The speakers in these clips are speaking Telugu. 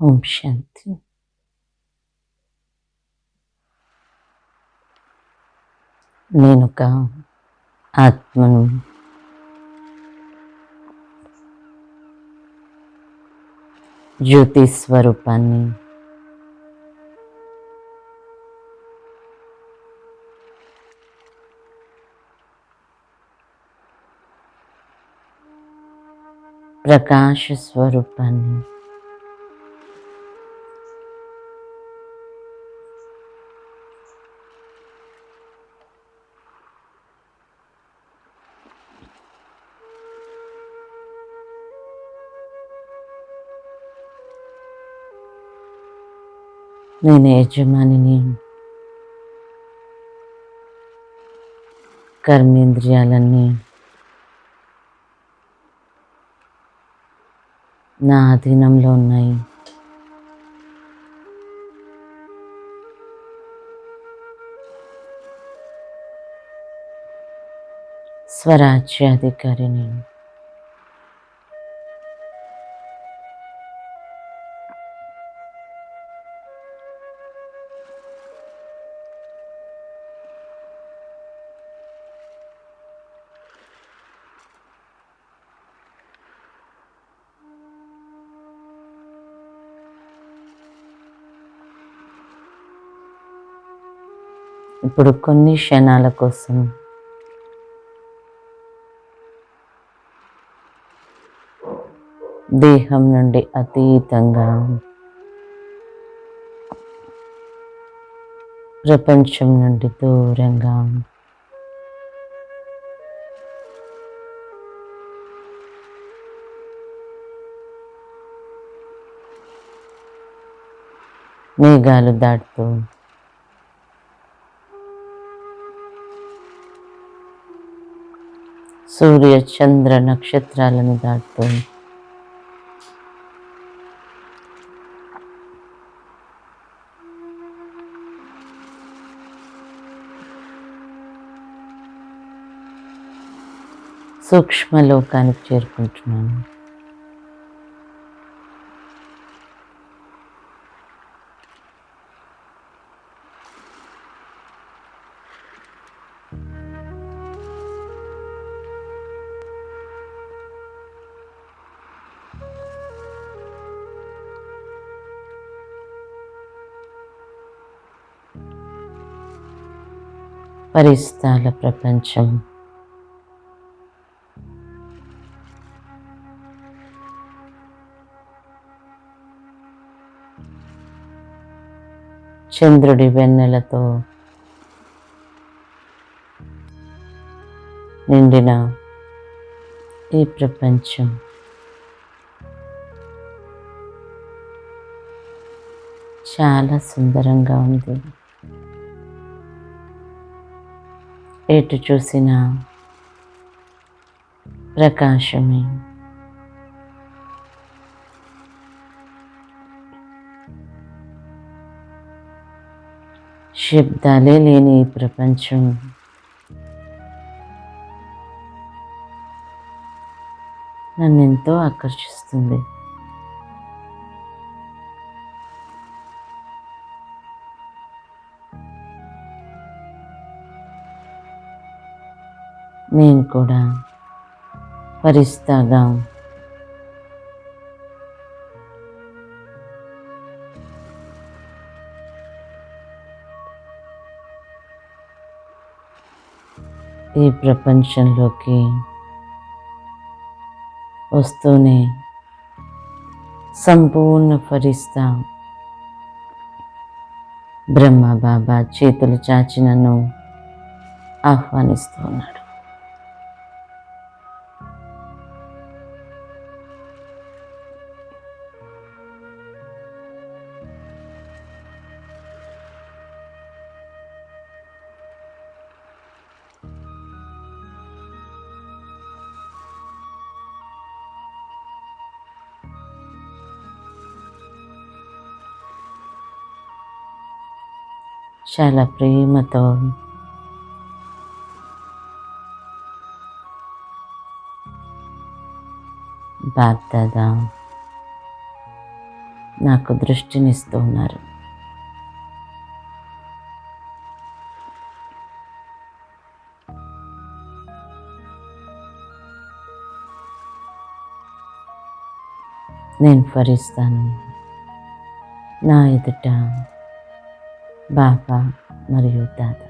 ఓం శాంతి. నేనొక ఆత్మను. జ్యోతి స్వరూపాన్ని. ప్రకాశ స్వరూపాన్ని. నేను యజమానిని. కర్మేంద్రియాలన్నీ నా అధీనంలో ఉన్నాయి. స్వరాజ్యాధికారిని. ఇప్పుడు కొన్ని క్షణాల కోసం దేహం నుండి అతీతంగా ప్రపంచం నుండి దూరంగా మేఘాలు దాటుతూ సూర్య చంద్ర నక్షత్రాలను దాటుతూ సూక్ష్మ లోకానికి చేరుకుంటున్నాను. పరిస్థాల ప్రపంచం. చంద్రుడి వెన్నెలతో నిండిన ఈ ప్రపంచం చాలా సుందరంగా ఉంది. ఎటు చూసినా ప్రకాశమే. శబ్దాలే లేని ఈ ప్రపంచం నన్ను ఎంతో ఆకర్షిస్తుంది. నేను కూడా ఫరిస్తాగా ఈ ప్రపంచంలోకి వస్తూనే సంపూర్ణ ఫరిస్తా బ్రహ్మ బాబా చేతులు చాచి నన్ను ఆహ్వానిస్తూ ఉన్నాడు. చాలా ప్రేమతో బాప్ దాదా నాకు దృష్టినిస్తూ ఉన్నారు. నేను ఫలిస్తాను. నా ఎదుట బాబా మరియు దాదా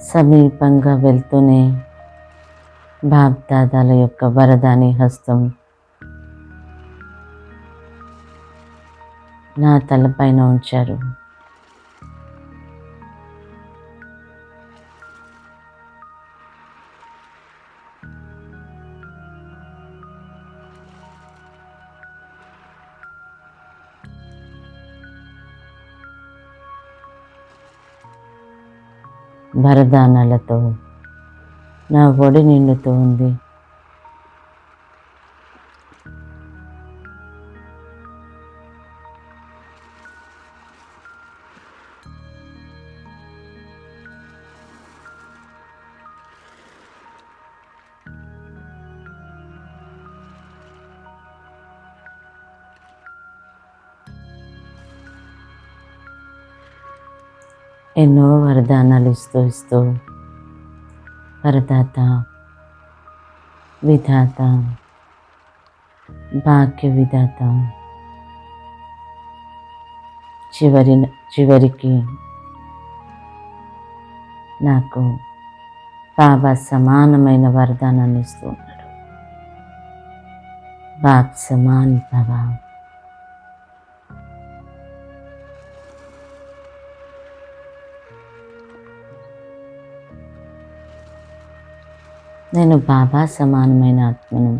సమీపంగా వెళ్తూనే బాప్ దాదాల యొక్క వరదాని హస్తం నా తలపైన ఉంచారు. వరదానాలతో నా ఒడి నిండుతూ ఉంది. ఎన్నో వరదానాలు ఇస్తూ వరదాత, విధాత, భాగ్య విధాత, చివరికి నాకు బాబా సమానమైన వరదానాన్ని ఇస్తూ ఉన్నాడు. బాప్ సమాన్ బాబా. నేను బాబా సమానమైన ఆత్మను.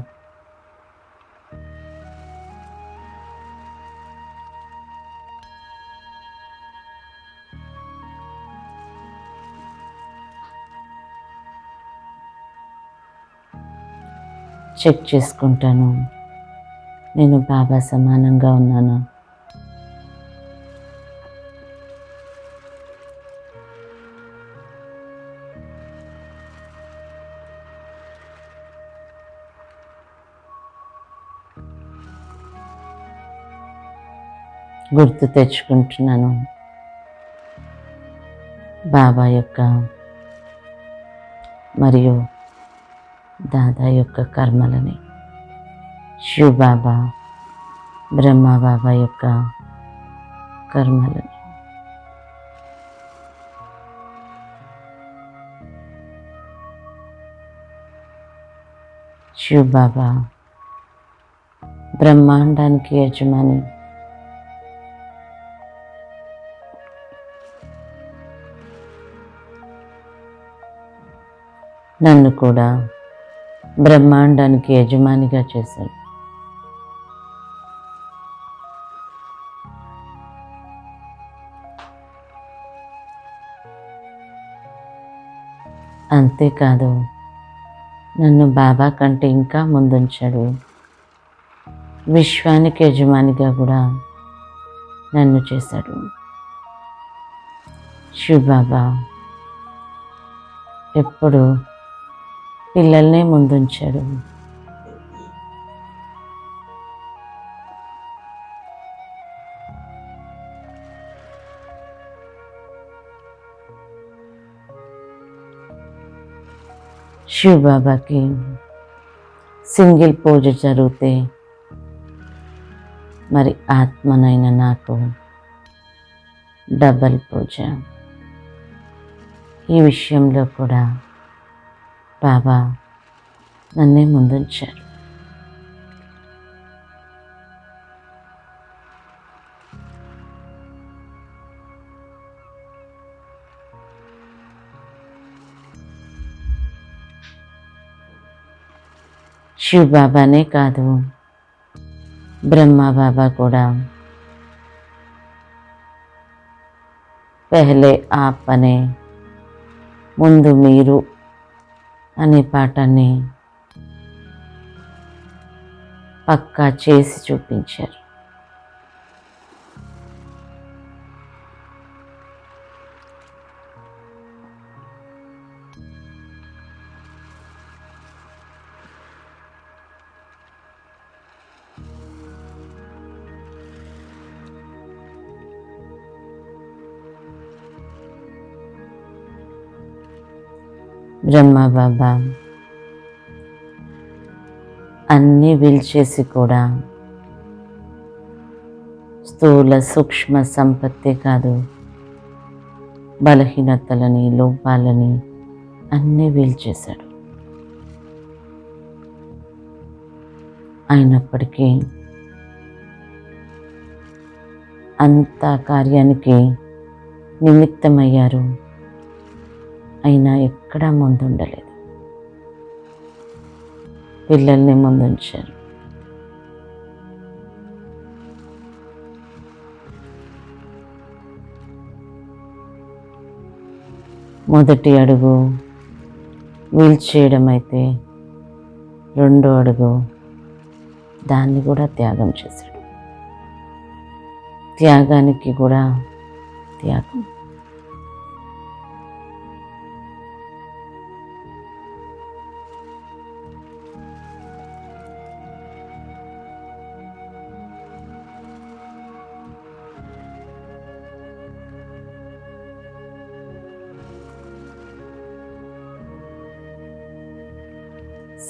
చెక్ చేసుకుంటాను, నేను బాబా సమానంగా ఉన్నాను. గుర్తు తెచ్చుకుంటున్నాను బాబా యొక్క మరియు దాదా యొక్క కర్మలని. శివ్ బాబా, బ్రహ్మ బాబా యొక్క కర్మలని. శివ్ బాబా బ్రహ్మాండానికి యజమాని. నన్ను కూడా బ్రహ్మాండానికి యజమానిగా చేశాడు. అంతేకాదు, నన్ను బాబా కంటే ఇంకా ముందుంచాడు. విశ్వానికి యజమానిగా కూడా నన్ను చేశాడు. శివ్ బాబా ఎప్పుడు పిల్లల్నే ముందుంచాడు. శివ్ బాబాకి సింగిల్ పూజ జరిగితే మరి ఆత్మనైన నాకు డబల్ పూజ. ఈ విషయంలో కూడా బాబా నన్నే ముందుంచారు. శివ్ బాబానే కాదు, బ్రహ్మ బాబా కూడా పెహలే ఆప్ అనే ముందు మీరు అనే పాఠాన్ని పక్కా చేసి చూపించారు. బ్రహ్మబాబా అన్నీ వీల్చేసి కూడా స్థూల సూక్ష్మ సంపత్తి కాదు, బలహీనతలని, లోపాలని అన్నీ వీల్చేశాడు. అయినప్పటికీ అంత కార్యానికి నిమిత్తమయ్యారు, అయినా ఎక్కడా ముందుండలేదు. పిల్లల్ని ముందుంచారు. మొదటి అడుగు వీల్చేయడం అయితే, రెండో అడుగు దాన్ని కూడా త్యాగం చేశాడు. త్యాగానికి కూడా త్యాగం.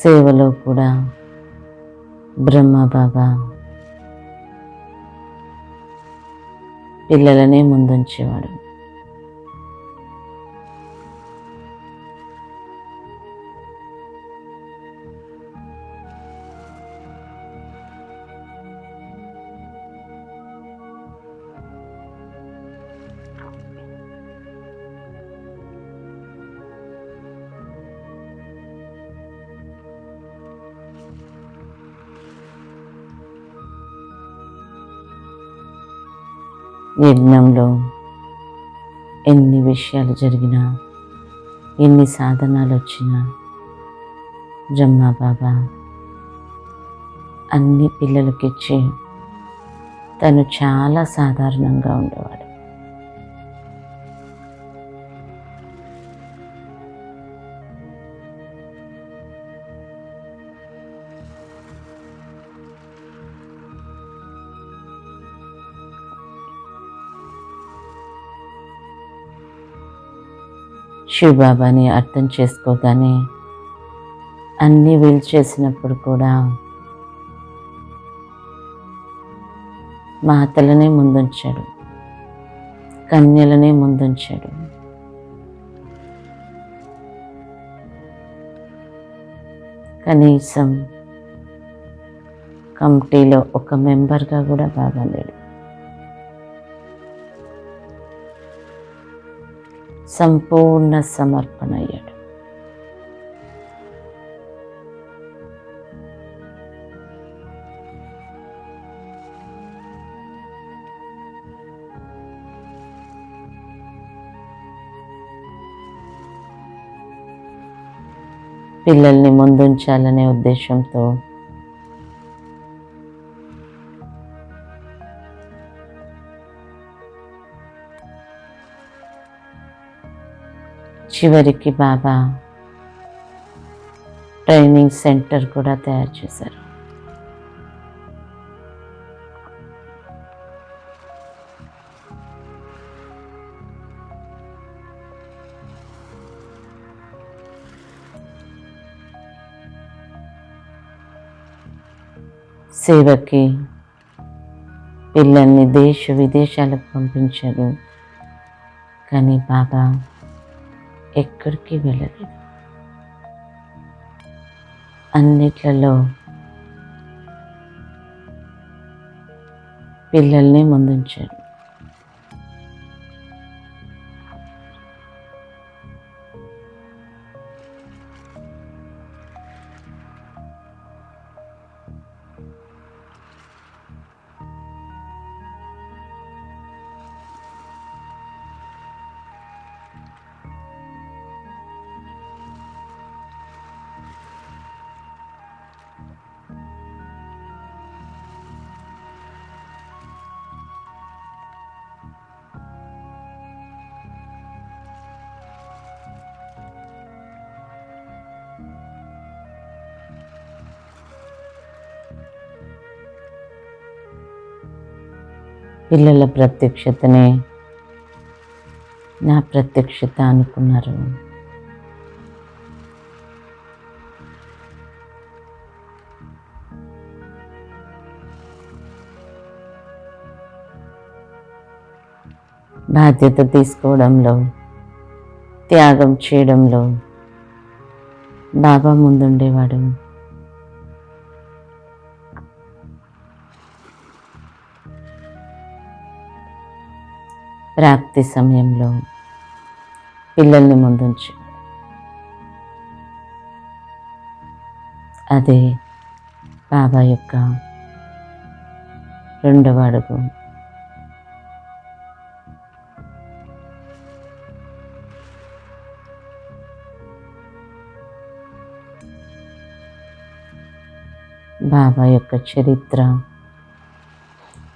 సేవలో కూడా బ్రహ్మబాబా పిల్లలనే ముందుంచేవాడు. యజ్ఞంలో ఎన్ని విషయాలు జరిగినా, ఎన్ని సాధనాలు వచ్చినా బ్రహ్మబాబా అన్ని పిల్లలకిచ్చి తను చాలా సాధారణంగా ఉండేవాడు. శివబాబాని అర్థం చేసుకోగానే అన్నీ వీలు చేసినప్పుడు కూడా మాతలనే ముందుంచాడు, కన్యలనే ముందుంచాడు. కనీసం కమిటీలో ఒక మెంబర్గా కూడా బాబా లేడు. సంపూర్ణ సమర్పణ అయ్యాడు. పిల్లల్ని ముందుంచాలనే ఉద్దేశంతో చివరికి బాబా ట్రైనింగ్ సెంటర్ కూడా తయారు చేశారు. సేవకి పిల్లల్ని దేశ విదేశాలకు పంపించారు, కానీ బాబా ఎక్కడికి వెళ్ళలేదు. అన్నిట్లలో పిల్లల్ని ముందుంచారు. పిల్లల ప్రత్యక్షతనే నా ప్రత్యక్షత అనుకున్నారు. బాధ్యత తీసుకోవడంలో, త్యాగం చేయడంలో బాబా ముందుండేవాడు. ప్రాప్తి సమయంలో పిల్లల్ని ముందుంచి, అదే బాబా యొక్క రెండవ అడుగు. బాబా యొక్క చరిత్ర,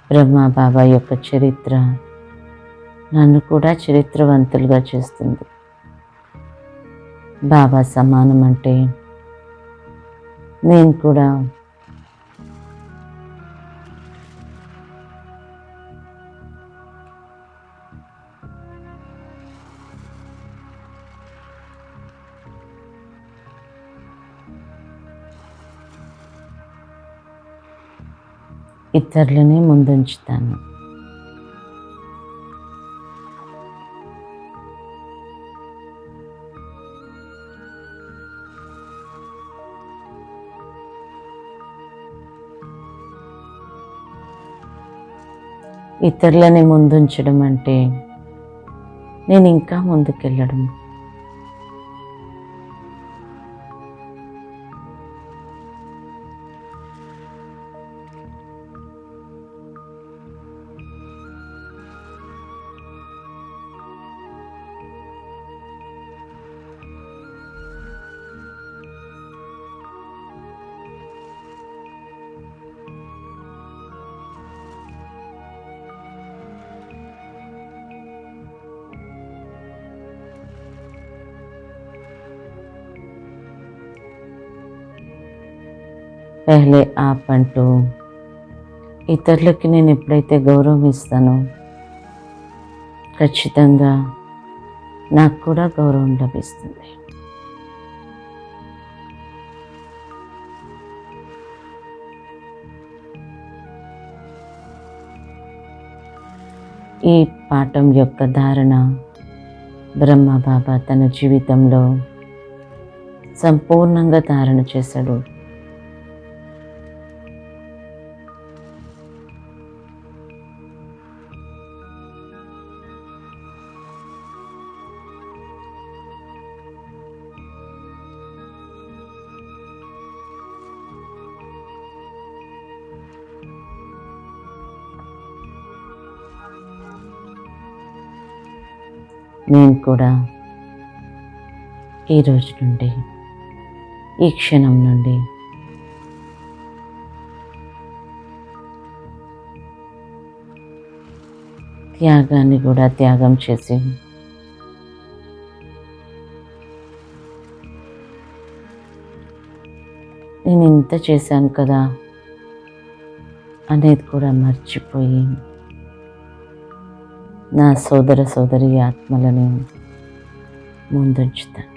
బ్రహ్మ బాబా యొక్క చరిత్ర నన్ను కూడా చరిత్రవంతులుగా చేస్తుంది. బాబా సమానం అంటే నేను కూడా ఇతరులనే ముందుంచుతాను. ఇతరులని ముందుంచడం అంటే నేను ఇంకా ముందుకెళ్ళడం. పెహ్లే ఆప్ అంటూ ఇతరులకి నేను ఎప్పుడైతే గౌరవం ఇస్తానో ఖచ్చితంగా నాకు కూడా గౌరవం లభిస్తుంది. ఈ పాఠం యొక్క ధారణ బ్రహ్మ బాబా తన జీవితంలో సంపూర్ణంగా ధారణ చేశాడు. నేను కూడా ఈ రోజు నుండి, ఈ క్షణం నుండి త్యాగాన్ని కూడా త్యాగం చేసి నేను ఇంత చేశాను కదా అనేది కూడా మర్చిపోయి నా సోదర సోదరి ఆత్మలను ముందుంచుతాను.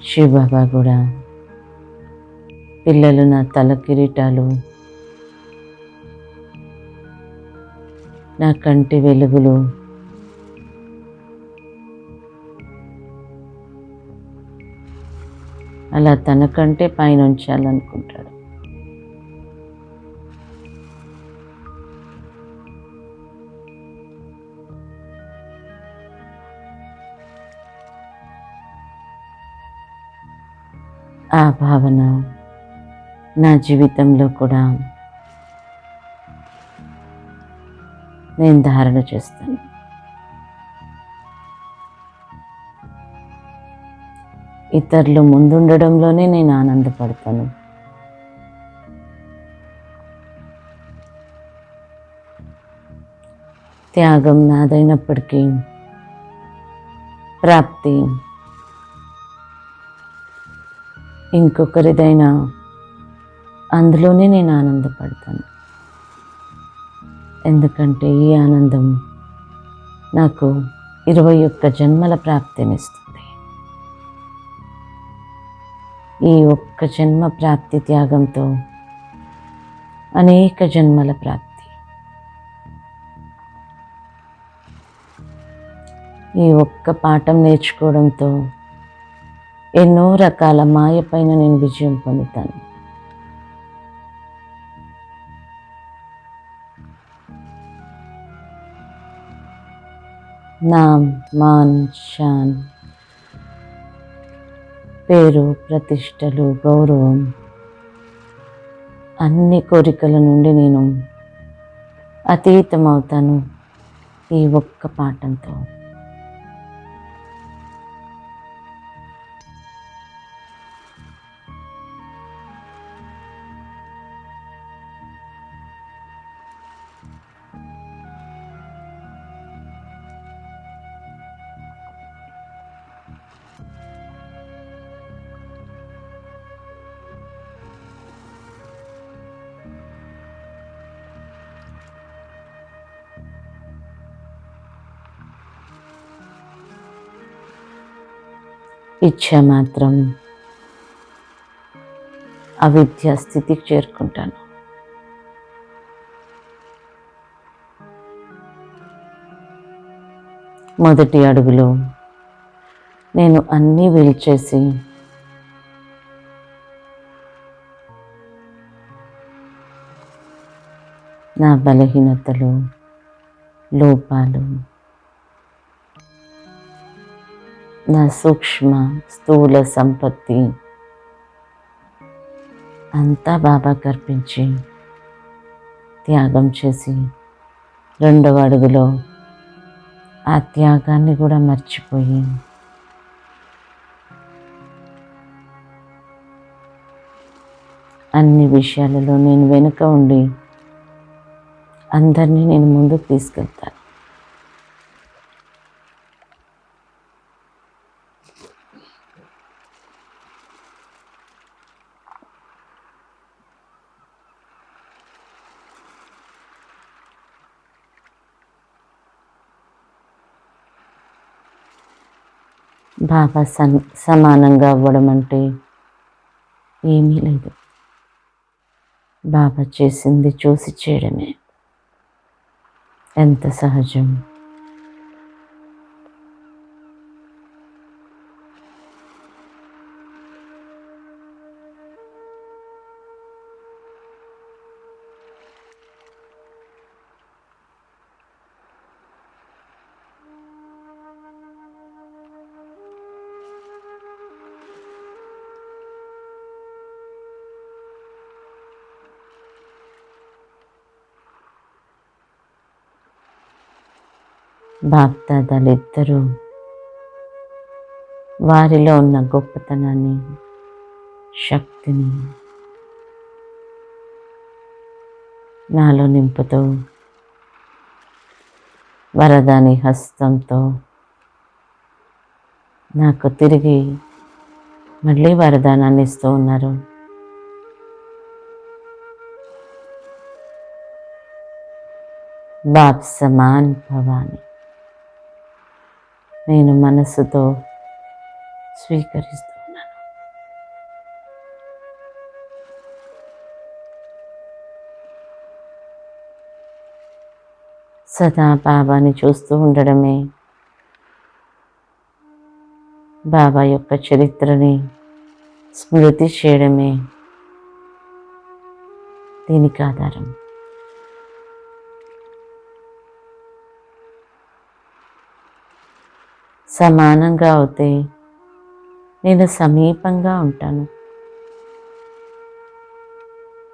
శివబాబా కూడా పిల్లలు నా తల కిరీటాలు, నా కంటి వెలుగులు, అలా తనకంటే పైన ఉంచాలనుకుంటాడు. ఆ భావన నా జీవితంలో కూడా నేను ధారణ చేస్తాను. ఇతరులు ముందుండడంలోనే నేను ఆనందపడతాను. త్యాగం నాదైనప్పటికీ ప్రాప్తి ఇంకొకరిదైనా అందులోనే నేను ఆనందపడతాను. ఎందుకంటే ఈ ఆనందం నాకు 21 జన్మల ప్రాప్తినిస్తుంది. ఈ ఒక్క జన్మ ప్రాప్తి త్యాగంతో అనేక జన్మల ప్రాప్తి. ఈ ఒక్క పాఠం నేర్చుకోవడంతో ఎన్నో రకాల మాయ పైన నేను విజయం పొందుతాను. నామ్, మాన్, షాన్, పేరు, ప్రతిష్టలు, గౌరవం, అన్ని కోరికల నుండి నేను అతీతం అవుతాను ఈ ఒక్క పాఠంతో. ఇచ్చ మాత్రం అవిద్య స్థితికి చేరుకుంటాను. మొదటి అడుగులో నేను అన్నీ విడిచేసి నా బలహీనతలు, లోపాలు, నా సూక్ష్మ స్థూల సంపత్తి అంతా బాబాకి అర్పించి త్యాగం చేసి రెండవ అడుగులో ఆ త్యాగాన్ని కూడా మర్చిపోయి అన్ని విషయాలలో నేను వెనుక ఉండి అందరినీ నేను ముందుకు తీసుకెళ్తాను. బాబా సమానంగా అవ్వడం అంటే ఏమీ లేదు. బాబా చేసింది చూసి చేయడమే ఎంత సహజం. బాప్దాదాలిద్దరూ వారిలో ఉన్న గొప్పతనాన్ని, శక్తిని నాలో నింపుతూ వరదాని హస్తంతో నాకు తిరిగి మళ్ళీ వరదానాన్ని ఇస్తూ ఉన్నారు. బాప్ సమాన్ భవాని నేను మనస్సుతో స్వీకరిస్తున్నాను. సదా బాబాని చూస్తూ ఉండడమే, బాబా యొక్క చరిత్రని స్మృతి చేయడమే దీనికి ఆధారం. సమానంగా అవుతే నేను సమీపంగా ఉంటాను.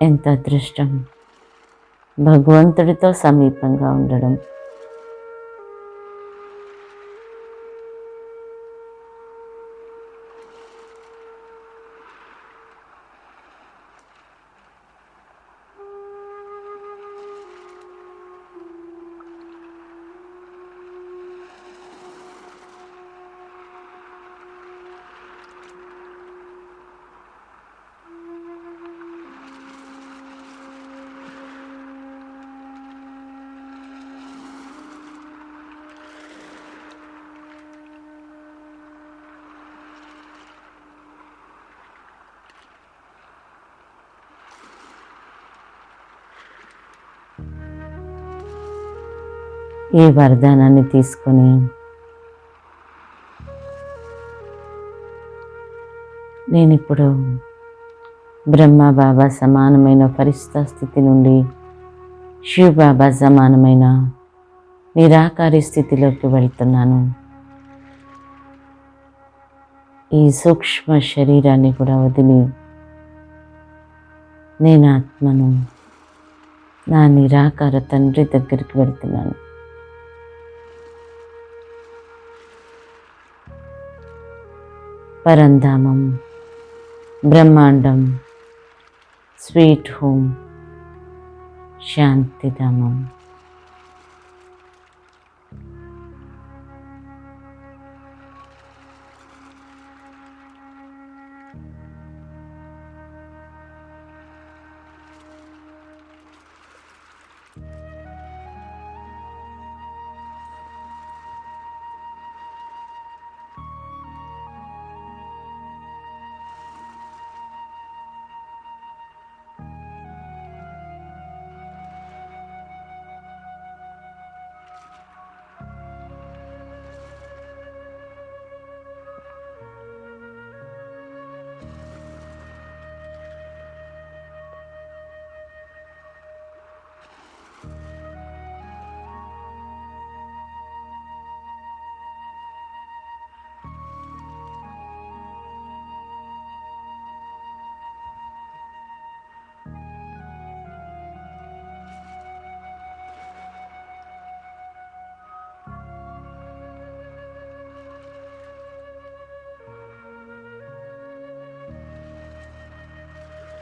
ఎంత అదృష్టం భగవంతుడితో సమీపంగా ఉండడం. ఈ వరదానాన్ని తీసుకొని నేనిప్పుడు బ్రహ్మ బాబా సమానమైన ఫరిస్తా స్థితి నుండి శివ్ బాబా సమానమైన నిరాకారి స్థితిలోకి వెళ్తున్నాను. ఈ సూక్ష్మ శరీరాన్ని కూడా వదిలి నేను ఆత్మను నా నిరాకార తండ్రి దగ్గరికి వెళ్తున్నాను. పరంధామం, బ్రహ్మాండం, స్వీట్ హోమ్, శాంతిధామం.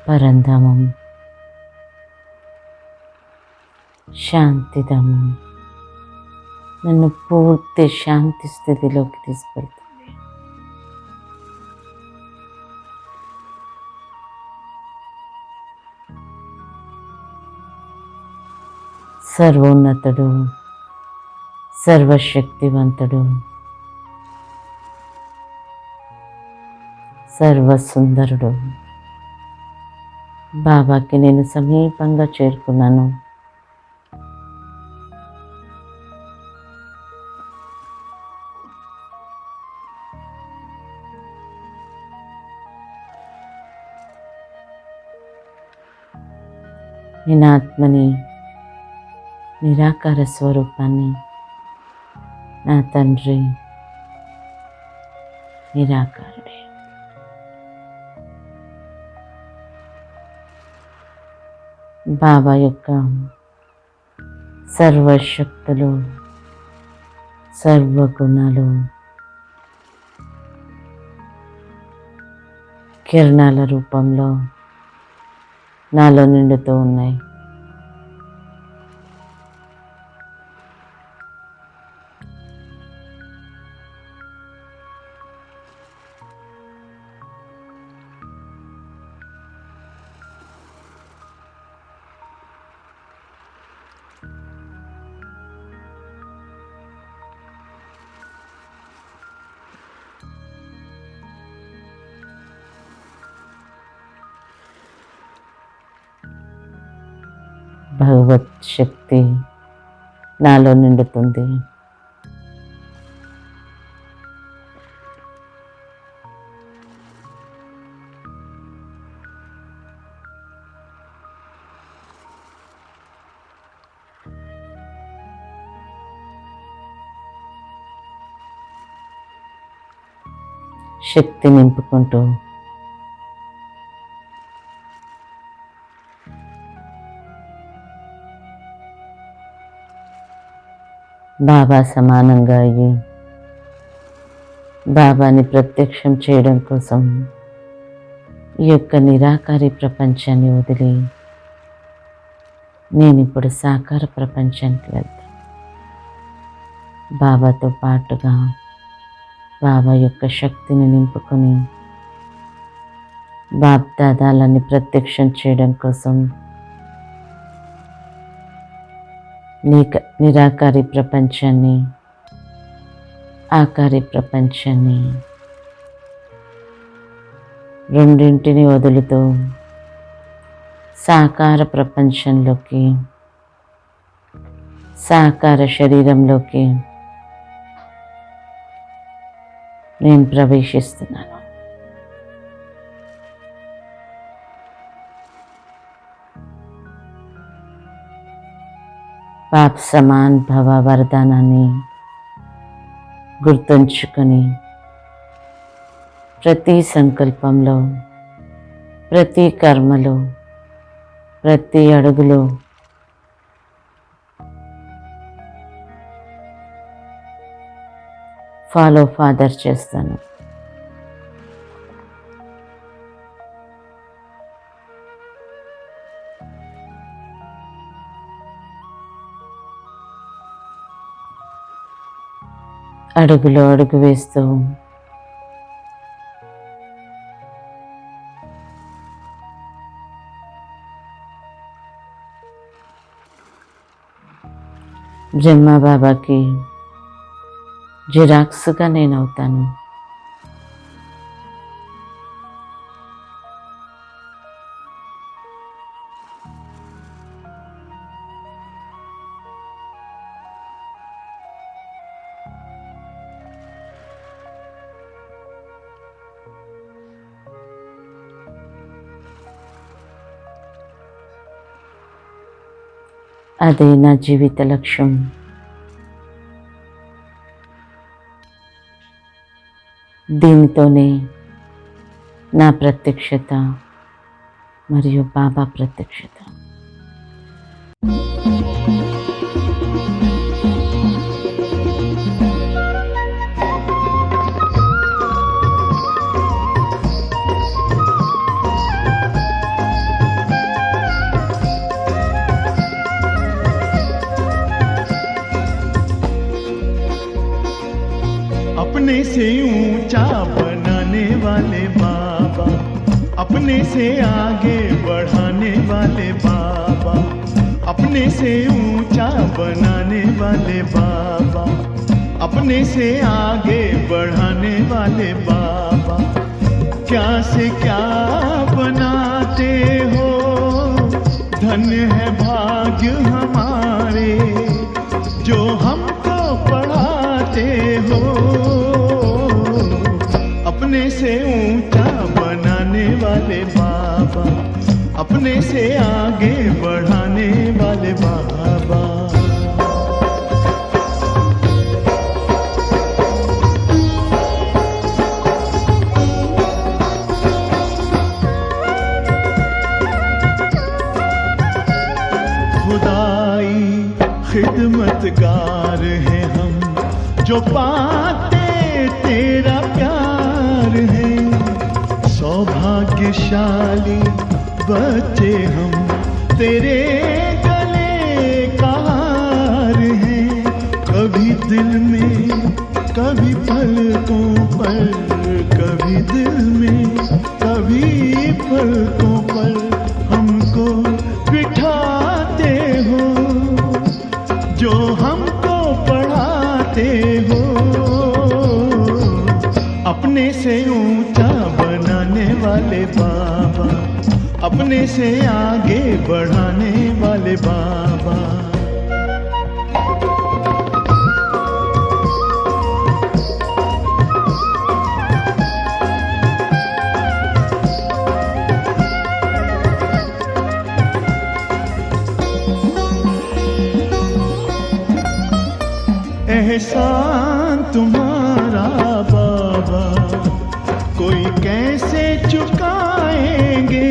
పరంధామం, శాంతిధామం నన్ను పూర్తి శాంతి స్థితిలోకి తీసుకెళ్తుంది. సర్వోన్నతుడు, సర్వశక్తివంతుడు, సర్వసుందరుడు బాబాకి నేను సమీపంగా చేరుకున్నాను. నేను ఆత్మని, నిరాకార స్వరూపాన్ని, నా తండ్రి నిరాకారుడే. బాబా యొక్క సర్వశక్తులు, సర్వగుణాలు కిరణాల రూపంలో నాలో నిండుతూ ఉన్నాయి. భగవత్ శక్తి నాలో నిండుతుంది. శక్తి నింపుకుంటూ బాబా సమానంగా అయ్యి బాబాని ప్రత్యక్షం చేయడం కోసం ఈ యొక్క నిరాకారి ప్రపంచాన్ని వదిలి నేను ఇప్పుడు సాకార ప్రపంచానికి వెళ్తాను. బాబాతో పాటుగా బాబా యొక్క శక్తిని నింపుకొని బాప్దాదాలని ప్రత్యక్షం చేయడం కోసం నిరాకారి ప్రపంచాన్ని, ఆకారి ప్రపంచాన్ని రెండింటిని వదులుతూ సాకార ప్రపంచంలోకి సాకార శరీరంలోకి నేను ప్రవేశిస్తున్నాను. పాప సమాన్ భవ వరదానాన్ని గుర్తుంచుకొని ప్రతి సంకల్పంలో, ప్రతి కర్మలో, ప్రతి అడుగులో ఫాలో ఫాదర్ చేస్తాను. అడుగులో అడుగు వేస్తూ బ్రహ్మ బాబాకి జిరాక్స్గా నేనవుతాను. అదే నా జీవిత లక్ష్యం. దీనితోనే నా ప్రత్యక్షత మరియు బాబా ప్రత్యక్షత. अपने से ऊंचा बनाने वाले बाबा, अपने से आगे बढ़ाने वाले बाबा, अपने से ऊंचा बनाने वाले बाबा, अपने से आगे बढ़ाने वाले बाबा। क्या से क्या बनाते हो, धन्य है भाग्य हमारे जो हमको पढ़ाते हो। अपने से ऊंचा बनाने वाले बाबा, अपने से आगे बढ़ाने वाले बाबा। खुदाई खिदमतगार हैं हम, जो पाते तेरा प्यार है। सौभाग्यशाली बच्चे हम, तेरे गले का हार है। कभी दिल में, कभी पलकों पर, कभी दिल में, कभी पलकों पर हमको बिठाते हो, जो हमको पढ़ाते हो। अपने से ऊंचा बनाने वाले बाबा, अपने से आगे बढ़ाने वाले बाबा। एहसान तुम्हारा बाबा कोई कैसे चुकाएंगे,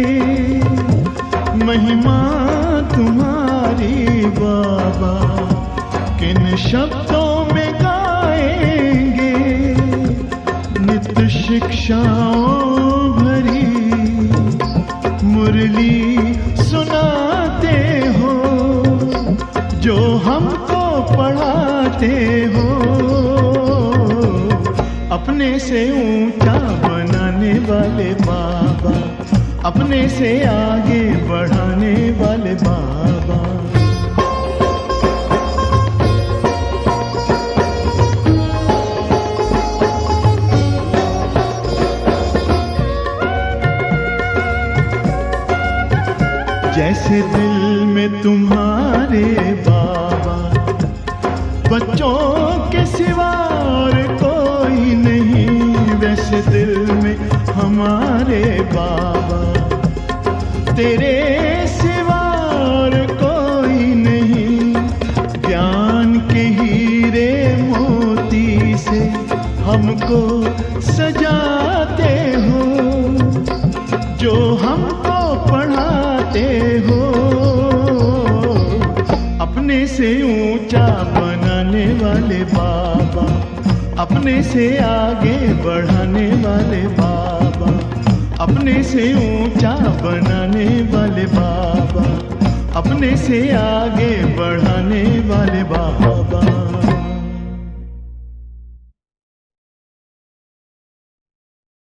महिमा तुम्हारी बाबा किन शब्दों में गाएंगे। नित्य शिक्षाओं भरी मुरली सुनाते हो, जो हमको पढ़ाते हो। अपने से ऊंचा बनाने वाले बाबा, अपने से आगे बढ़ाने वाले बाबा। जैसे दिल में तुम्हारे बाबा सिवा और कोई नहीं वैसे दिल में हमारे बाबा, तेरे सिवा और कोई नहीं। ज्ञान के हीरे मोती से हमको सजाते हो, जो हमको पढ़ाते हो, अपने से ऊंचा बनाने वाले बाबा, अपने से आगे बढ़ाने वाले बाबा, अपने से ऊंचा बनाने वाले बाबा, अपने से आगे बढ़ाने वाले बाबा।